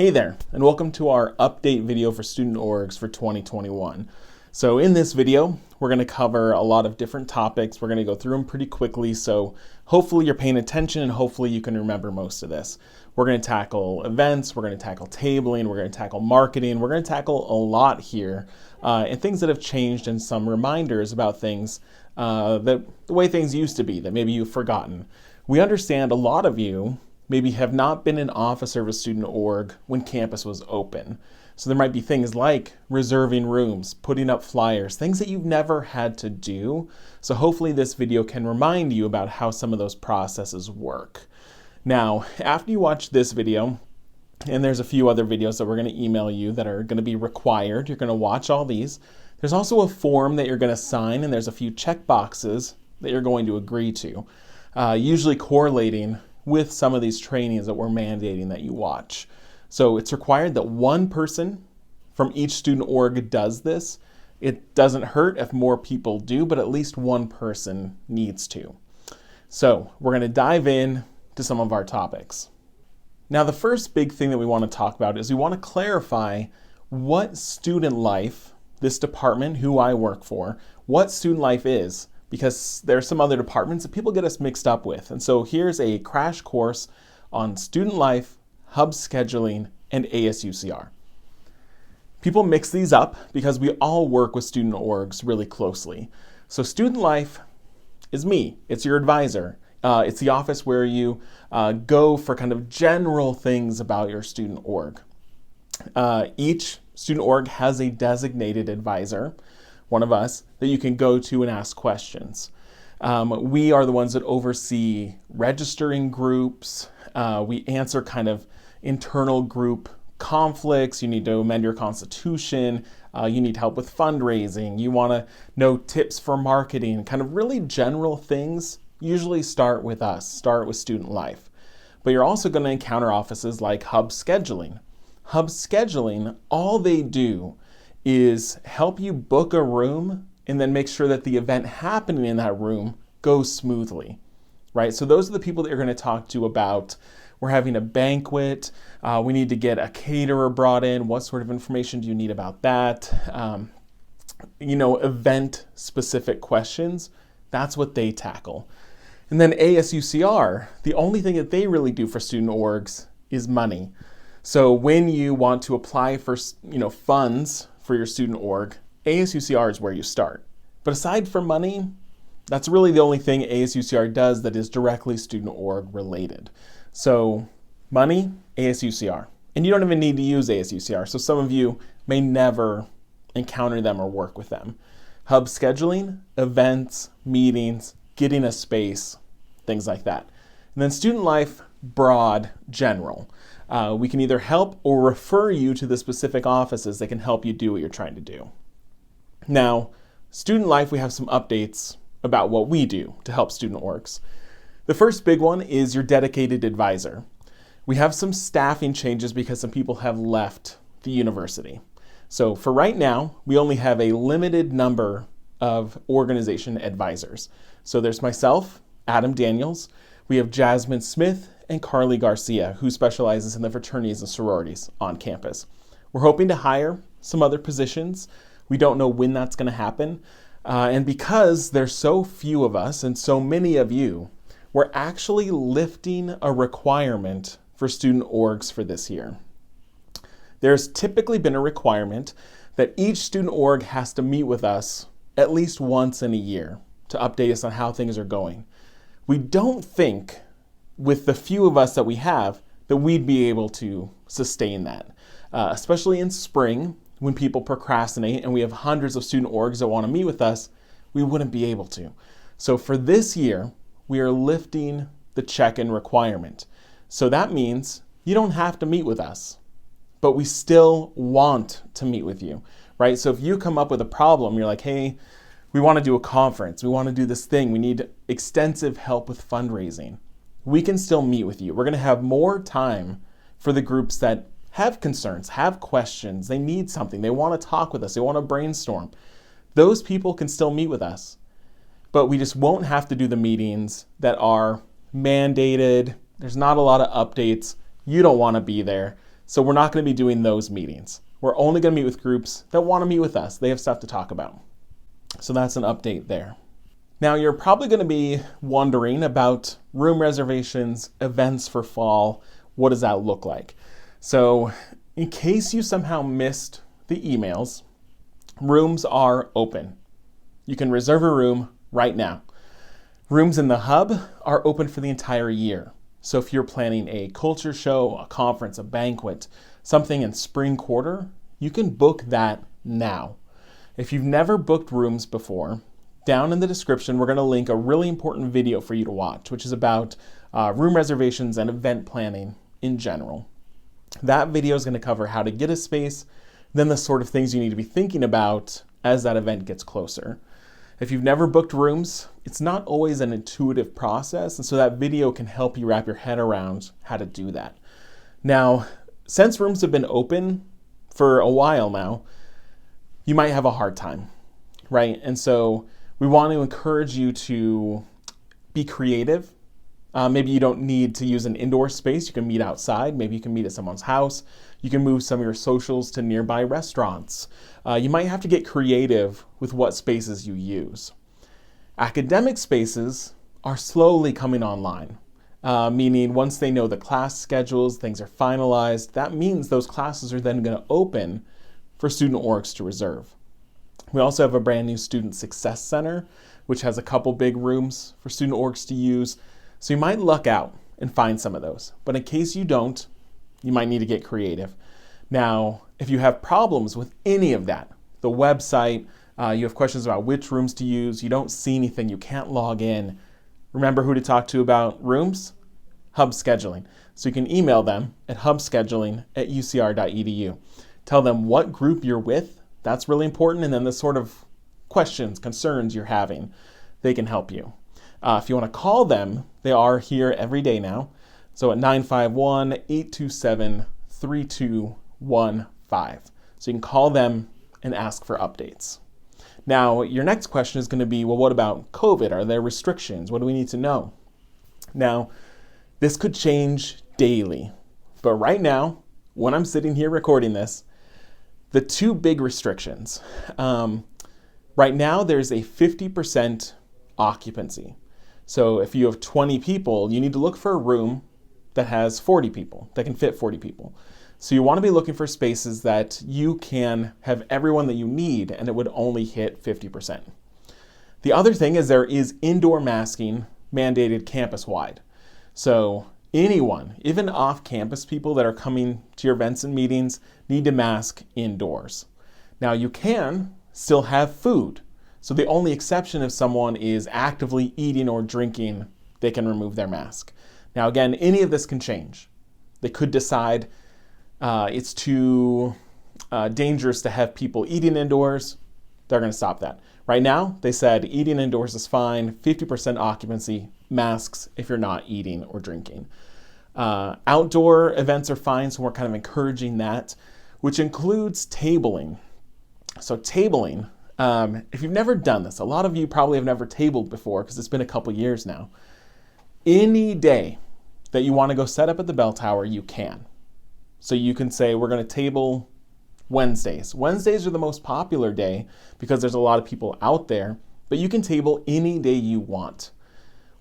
Hey there, and welcome to our update video for student orgs for 2021. So in this video, we're going to cover a lot of different topics. We're going to go through them pretty quickly, so hopefully you're paying attention and hopefully you can remember most of this. We're going to tackle events, we're going to tackle tabling, we're going to tackle marketing, we're going to tackle a lot here, and things that have changed and some reminders about things, the way things used to be that maybe you've forgotten. We understand a lot of you maybe have not been an officer of a student org when campus was open. So there might be things like reserving rooms, putting up flyers, things that you've never had to do. So hopefully this video can remind you about how some of those processes work. Now, after you watch this video, and there's a few other videos that we're going to email you that are going to be required, you're going to watch all these. There's also a form that you're going to sign, and there's a few check boxes that you're going to agree to, usually correlating with some of these trainings that we're mandating that you watch. So it's required that one person from each student org does this. It doesn't hurt if more people do, but at least one person needs to. So we're going to dive in to some of our topics. Now, the first big thing that we want to talk about is we want to clarify what student life, this department, who I work for, what student life is, because there are some other departments that people get us mixed up with. And so here's a crash course on student life, hub scheduling, and ASUCR. People mix these up because we all work with student orgs really closely. So student life is me. It's your advisor. It's the office where you go for kind of general things about your student org. Each student org has a designated advisor, one of us, that you can go to and ask questions. We are the ones that oversee registering groups. We answer kind of internal group conflicts. You need to amend your constitution. You need help with fundraising. You want to know tips for marketing, kind of really general things. Usually start with us, start with student life. But you're also going to encounter offices like hub scheduling. Hub scheduling, all they do is help you book a room and then make sure that the event happening in that room goes smoothly, right? So those are the people that you're going to talk to about, we're having a banquet, we need to get a caterer brought in, what sort of information do you need about that? Event-specific questions, that's what they tackle. And then ASUCR, the only thing that they really do for student orgs is money. So when you want to apply for, funds for your student org, ASUCR is where you start. But aside from money, that's really the only thing ASUCR does that is directly student org related. So money, ASUCR. And you don't even need to use ASUCR. So some of you may never encounter them or work with them. Hub scheduling, events, meetings, getting a space, things like that. And then student life, broad, general. We can either help or refer you to the specific offices that can help you do what you're trying to do. Now, student life, we have some updates about what we do to help student orgs. The first big one is your dedicated advisor. We have some staffing changes because some people have left the university. So for right now, we only have a limited number of organization advisors. So there's myself, Adam Daniels, we have Jasmine Smith, and Carly Garcia, who specializes in the fraternities and sororities on campus. We're hoping to hire some other positions. We don't know when that's going to happen. And because there's so few of us and so many of you, we're actually lifting a requirement for student orgs for this year. There's typically been a requirement that each student org has to meet with us at least once in a year to update us on how things are going. We don't think, with the few of us that we have, that we'd be able to sustain that, especially in spring when people procrastinate and we have hundreds of student orgs that want to meet with us, we wouldn't be able to. So for this year, we are lifting the check-in requirement. So that means you don't have to meet with us, but we still want to meet with you, right? So if you come up with a problem, you're like, hey, we want to do a conference, we want to do this thing, we need extensive help with fundraising. We can still meet with you. We're going to have more time for the groups that have concerns, have questions, they need something, they want to talk with us, they want to brainstorm. Those people can still meet with us, but we just won't have to do the meetings that are mandated. There's not a lot of updates. You don't want to be there. So we're not going to be doing those meetings. We're only going to meet with groups that want to meet with us. They have stuff to talk about. So that's an update there. Now you're probably going to be wondering about room reservations, events for fall. What does that look like? So in case you somehow missed the emails, rooms are open. You can reserve a room right now. Rooms in the hub are open for the entire year. So if you're planning a culture show, a conference, a banquet, something in spring quarter, you can book that now. If you've never booked rooms before, down in the description, we're going to link a really important video for you to watch, which is about room reservations and event planning in general. That video is going to cover how to get a space, then the sort of things you need to be thinking about as that event gets closer. If you've never booked rooms, it's not always an intuitive process, and so that video can help you wrap your head around how to do that. Now, since rooms have been open for a while now, you might have a hard time, right? And so we want to encourage you to be creative. Maybe you don't need to use an indoor space. You can meet outside. Maybe you can meet at someone's house. You can move some of your socials to nearby restaurants. You might have to get creative with what spaces you use. Academic spaces are slowly coming online, meaning once they know the class schedules, things are finalized, that means those classes are then going to open for student orgs to reserve. We also have a brand new Student Success Center, which has a couple big rooms for student orgs to use. So you might luck out and find some of those. But in case you don't, you might need to get creative. Now, if you have problems with any of that, the website, you have questions about which rooms to use, you don't see anything, you can't log in, remember who to talk to about rooms? Hub Scheduling. So you can email them at hubscheduling@ucr.edu. Tell them what group you're with. That's really important. And then the sort of questions, concerns you're having, they can help you. If you want to call them, they are here every day now. So at 951-827-3215. So you can call them and ask for updates. Now, your next question is going to be, well, what about COVID? Are there restrictions? What do we need to know? Now, this could change daily. But right now, when I'm sitting here recording this, the two big restrictions. Right now, there's a 50% occupancy. So if you have 20 people, you need to look for a room that has 40 people, that can fit 40 people. So you want to be looking for spaces that you can have everyone that you need, and it would only hit 50%. The other thing is there is indoor masking mandated campus-wide. So anyone, even off-campus people that are coming to your events and meetings, need to mask indoors. Now you can still have food. So the only exception if someone is actively eating or drinking, they can remove their mask. Now again, any of this can change. They could decide it's too dangerous to have people eating indoors. They're going to stop that. Right now, they said eating indoors is fine, 50% occupancy, masks if you're not eating or drinking. Outdoor events are fine, so we're kind of encouraging that, which includes tabling. So tabling, if you've never done this, a lot of you probably have never tabled before because it's been a couple years now. Any day that you want to go set up at the bell tower, you can. So you can say, we're going to table Wednesdays. Wednesdays are the most popular day because there's a lot of people out there, but you can table any day you want.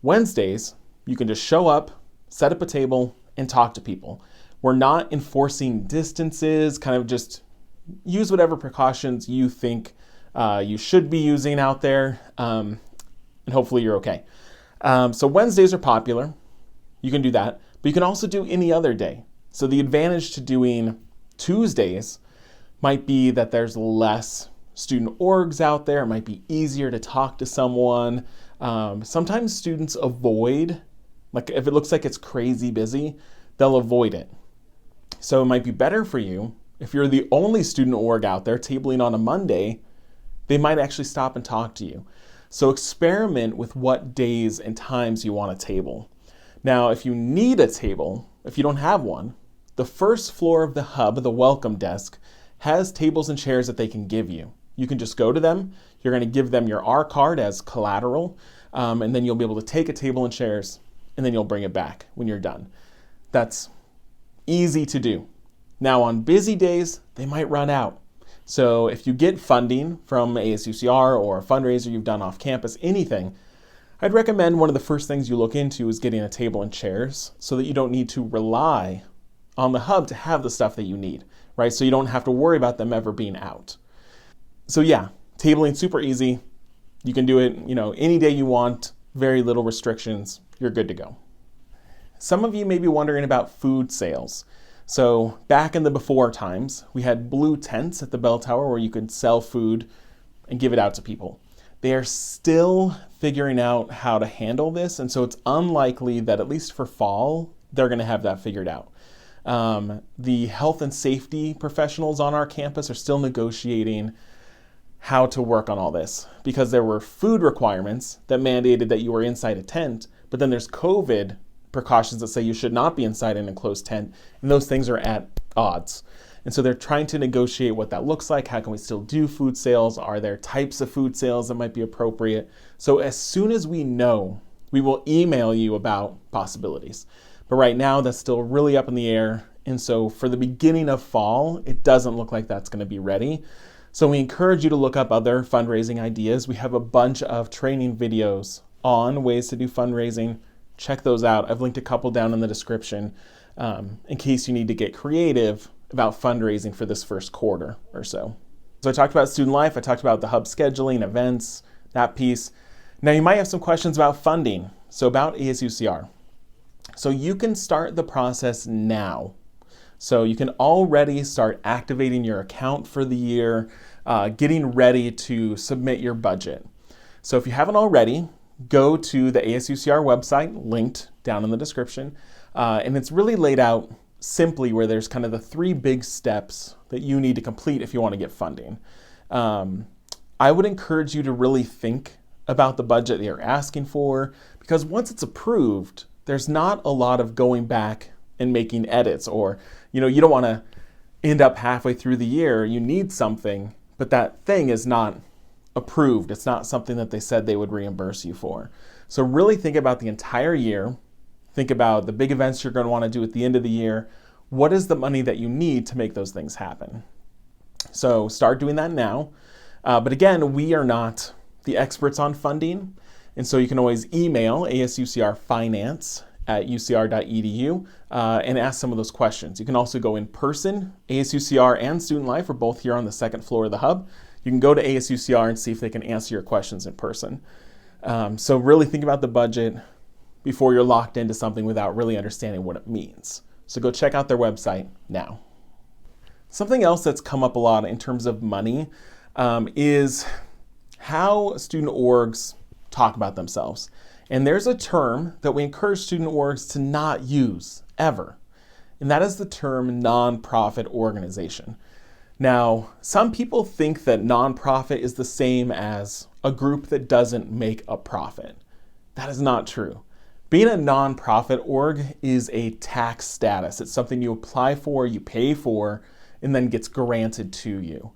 Wednesdays, you can just show up, set up a table, and talk to people. We're not enforcing distances, kind of just use whatever precautions you think you should be using out there, and hopefully you're okay. So Wednesdays are popular. You can do that, but you can also do any other day. So the advantage to doing Tuesdays might be that there's less student orgs out there. It might be easier to talk to someone. Sometimes students avoid, like if it looks like it's crazy busy, they'll avoid it. So it might be better for you if you're the only student org out there tabling on a Monday, they might actually stop and talk to you. So experiment with what days and times you want to table. Now, if you need a table, if you don't have one, the first floor of the hub, the welcome desk, has tables and chairs that they can give you. You can just go to them. You're going to give them your R card as collateral, and then you'll be able to take a table and chairs, and then you'll bring it back when you're done. That's easy to do. Now on busy days, they might run out. So if you get funding from ASUCR or a fundraiser you've done off campus, anything, I'd recommend one of the first things you look into is getting a table and chairs so that you don't need to rely on the hub to have the stuff that you need, right? So you don't have to worry about them ever being out. So yeah, tabling super easy. You can do it, any day you want, very little restrictions, you're good to go. Some of you may be wondering about food sales. So back in the before times, we had blue tents at the bell tower where you could sell food and give it out to people. They are still figuring out how to handle this, and so it's unlikely that at least for fall, they're going to have that figured out. The health and safety professionals on our campus are still negotiating how to work on all this because there were food requirements that mandated that you were inside a tent, but then there's COVID precautions that say you should not be inside an enclosed tent, and those things are at odds. And so they're trying to negotiate what that looks like. How can we still do food sales? Are there types of food sales that might be appropriate? So as soon as we know, we will email you about possibilities. But right now, that's still really up in the air. And so for the beginning of fall, it doesn't look like that's going to be ready. So we encourage you to look up other fundraising ideas. We have a bunch of training videos on ways to do fundraising. Check those out. I've linked a couple down in the description in case you need to get creative about fundraising for this first quarter or so. So I talked about student life. I talked about the hub scheduling, events, that piece. Now you might have some questions about funding. So about ASUCR. So you can start the process now. So you can already start activating your account for the year, getting ready to submit your budget. So if you haven't already, go to the ASUCR website, linked down in the description, and it's really laid out simply where there's kind of the 3 big steps that you need to complete if you want to get funding. I would encourage you to really think about the budget that you're asking for, because once it's approved, there's not a lot of going back and making edits, or you don't want to end up halfway through the year, you need something, but that thing is not approved. It's not something that they said they would reimburse you for. So really think about the entire year. Think about the big events you're going to want to do at the end of the year. What is the money that you need to make those things happen? So start doing that now. But again, we are not the experts on funding. And so you can always email asUCRfinance@ucr.edu and ask some of those questions. You can also go in person. ASUCR and Student Life are both here on the 2nd floor of the hub. You can go to ASUCR and see if they can answer your questions in person. So really think about the budget before you're locked into something without really understanding what it means. So go check out their website now. Something else that's come up a lot in terms of money is how student orgs talk about themselves. And there's a term that we encourage student orgs to not use ever, and that is the term nonprofit organization. Now, some people think that nonprofit is the same as a group that doesn't make a profit. That is not true. Being a nonprofit org is a tax status. It's something you apply for, you pay for, and then gets granted to you.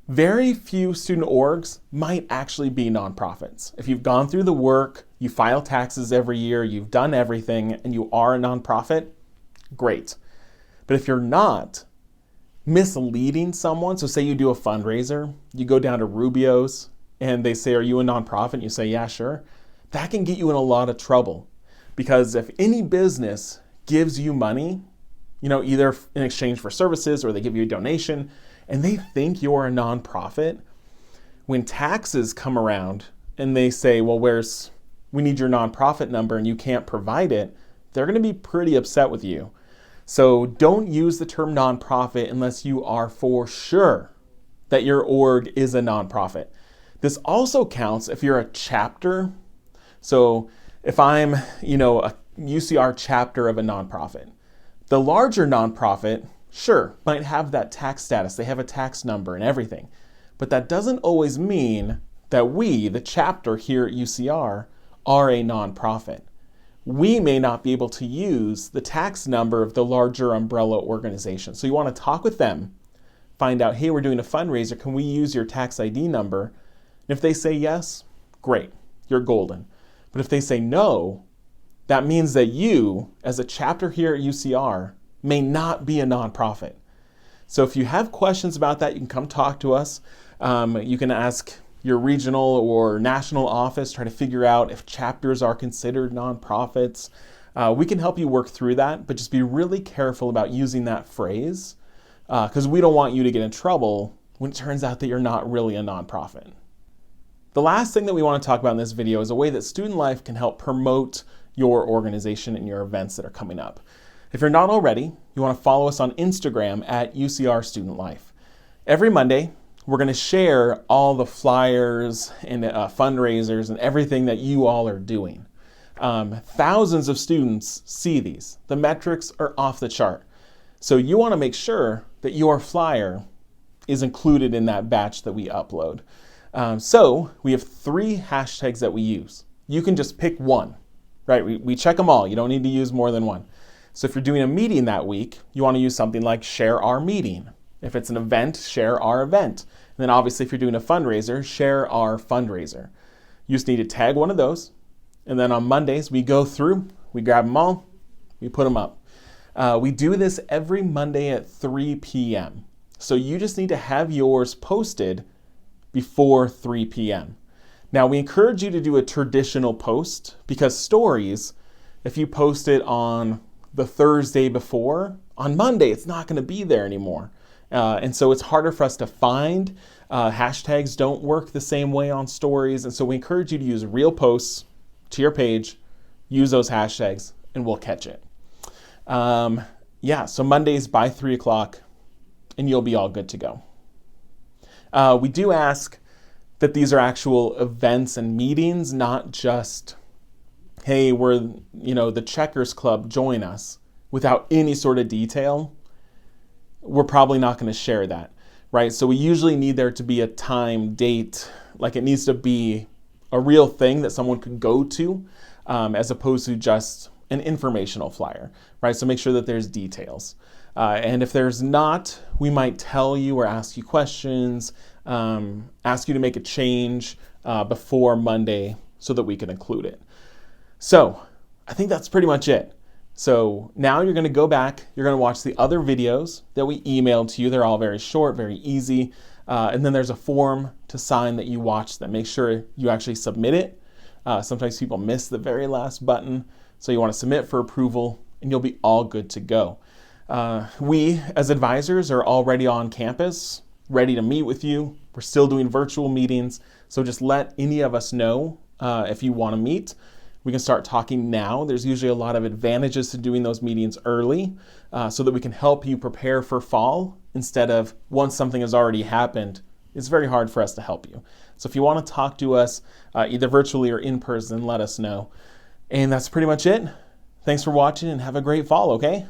Very few student orgs might actually be nonprofits. If you've gone through the work, you file taxes every year, you've done everything, and you are a nonprofit, great. But if you're not, misleading someone, so say you do a fundraiser, you go down to Rubio's, and they say, "Are you a nonprofit?" And you say, "Yeah, sure." That can get you in a lot of trouble, because if any business gives you money, either in exchange for services or they give you a donation, and they think you're a nonprofit, when taxes come around and they say, "Well, we need your nonprofit number," and you can't provide it, they're going to be pretty upset with you. So don't use the term nonprofit unless you are for sure that your org is a nonprofit. This also counts if you're a chapter. So if I'm, a UCR chapter of a nonprofit, the larger nonprofit, sure, might have that tax status. They have a tax number and everything. But that doesn't always mean that we, the chapter here at UCR, are a nonprofit. We may not be able to use the tax number of the larger umbrella organization. So you want to talk with them, find out, hey, we're doing a fundraiser. Can we use your tax ID number? And if they say yes, great, you're golden. But if they say no, that means that you, as a chapter here at UCR, may not be a nonprofit. So if you have questions about that, you can come talk to us. You can ask your regional or national office, try to figure out if chapters are considered nonprofits. We can help you work through that, but just be really careful about using that phrase because we don't want you to get in trouble when it turns out that you're not really a nonprofit. The last thing that we want to talk about in this video is a way that Student Life can help promote your organization and your events that are coming up. If you're not already, you want to follow us on Instagram at UCR Student Life. Every Monday, we're going to share all the flyers and fundraisers and everything that you all are doing. Thousands of students see these. The metrics are off the chart. So you want to make sure that your flyer is included in that batch that we upload. So we have 3 hashtags that we use. You can just pick one, right? We check them all. You don't need to use more than one. So if you're doing a meeting that week, you want to use something like share our meeting. If it's an event, share our event. And then obviously if you're doing a fundraiser, share our fundraiser. You just need to tag one of those. And then on Mondays, we go through, we grab them all, we put them up. We do this every Monday at 3 p.m. So you just need to have yours posted before 3 p.m. Now we encourage you to do a traditional post because stories, if you post it on the Thursday before, on Monday it's not going to be there anymore. And so it's harder for us to find. Hashtags don't work the same way on stories. And so we encourage you to use real posts to your page, use those hashtags, and we'll catch it. So Mondays by 3 o'clock, and you'll be all good to go. We do ask that these are actual events and meetings, not just, hey, we're, the Checkers Club, join us, without any sort of detail. We're probably not going to share that, right? So we usually need there to be a time, date, like it needs to be a real thing that someone could go to, as opposed to just an informational flyer, right? So make sure that there's details. And if there's not, we might tell you or ask you questions, ask you to make a change before Monday so that we can include it. So I think that's pretty much it. So now you're going to go back, you're going to watch the other videos that we emailed to you. They're all very short, very easy. And then there's a form to sign that you watch that. Make sure you actually submit it. Sometimes people miss the very last button. So you want to submit for approval and you'll be all good to go. We as advisors are already on campus, ready to meet with you. We're still doing virtual meetings. So just let any of us know if you want to meet. We can start talking now. There's usually a lot of advantages to doing those meetings early so that we can help you prepare for fall instead of once something has already happened, it's very hard for us to help you. So if you want to talk to us either virtually or in person, let us know. And that's pretty much it. Thanks for watching and have a great fall, okay?